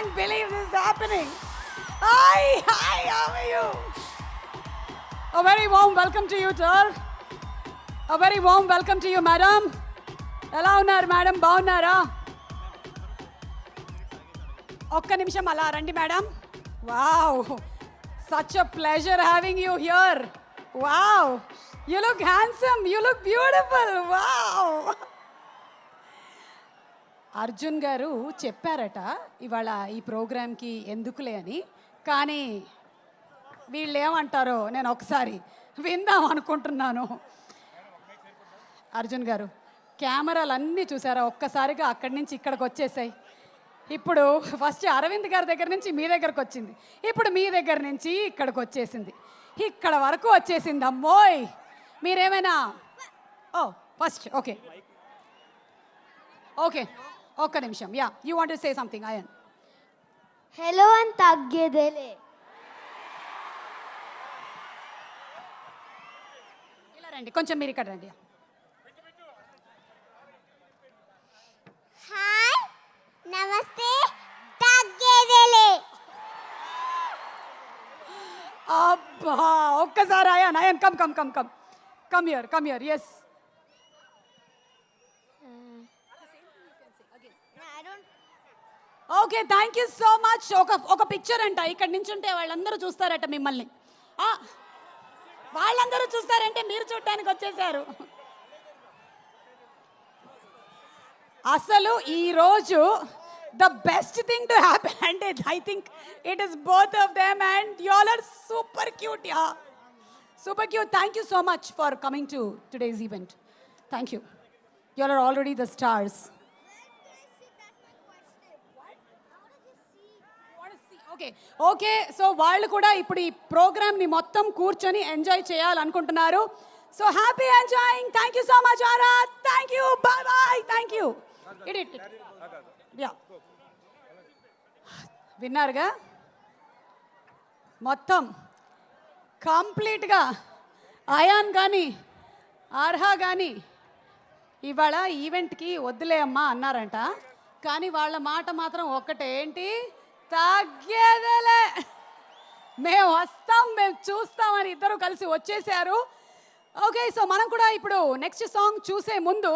can't believe this is happening. Hi, how are you? A very warm welcome to you, sir. A very warm welcome to you, madam. ఎలా ఉన్నారు madam, బాగున్నారా? ఒక్క నిమిషం అలా రండి madam. Wow, such a pleasure having you here. Wow, you look handsome, you look beautiful. Wow. Arjun గారు చెప్పారట ఇవాళ ఈ ప్రోగ్రామ్కి ఎందుకులే అని, కానీ వీళ్ళు ఏమంటారో నేను ఒకసారి విందాం అనుకుంటున్నాను. అర్జున్ గారు, కెమెరాలు అన్నీ చూసారా? ఒక్కసారిగా అక్కడి నుంచి ఇక్కడికి వచ్చేసాయి. ఇప్పుడు ఫస్ట్ అరవింద్ గారి దగ్గర నుంచి మీ దగ్గరకు వచ్చింది, ఇప్పుడు మీ దగ్గర నుంచి ఇక్కడికి వచ్చేసింది, ఇక్కడ వరకు వచ్చేసింది. అమ్మోయ్, మీరేమైనా ఫస్ట్ ఓకే ఓకే ఒక్క నిమిషం. Yeah, you want to say something? అయన్ హలో అని తగ్గేదేలే. ఇలా రండి, కొంచెం మీరు ఇక్కడ రండి. హాయ్, నమస్తే, తగ్గేదేలే. అబ్బా, ఒక్కసారి Ayaan, Ayaan come come come come come here, come here. Yes, okay, thank you so much. ఒక పిక్చర్ అంట, ఇక్కడ నుంచి ఉంటే వాళ్ళందరూ చూస్తారట మిమ్మల్ని. వాళ్ళందరూ చూస్తారంటే మీరు చూడటానికి వచ్చేసారు. అసలు ఈరోజు the best thing to happy అంటే I think it is both of them and you all are super cute. Yeah, super cute. Thank you so much for coming to today's event. Thank you. You all are already the stars. Okay okay, so వాళ్ళు కూడా ఇప్పుడు ఈ ప్రోగ్రామ్ని మొత్తం కూర్చొని enjoy చేయాలనుకుంటున్నారు. So happy enjoying. Thank you so much ఆరా. Thank you, bye bye. Thank you. Yeah, విన్నారుగా, మొత్తం కంప్లీట్గా అయాన్ కానీ ఆర్హా కానీ ఇవాళ ఈవెంట్కి వద్దులే అమ్మా అన్నారంట, కానీ వాళ్ళ మాట మాత్రం ఒక్కటే, ఏంటి? తగ్గేదేలే, మేము వస్తాం, మేము చూస్తామని ఇద్దరు కలిసి వచ్చేసారు. ఓకే, సో మనం కూడా ఇప్పుడు నెక్స్ట్ సాంగ్ చూసే ముందు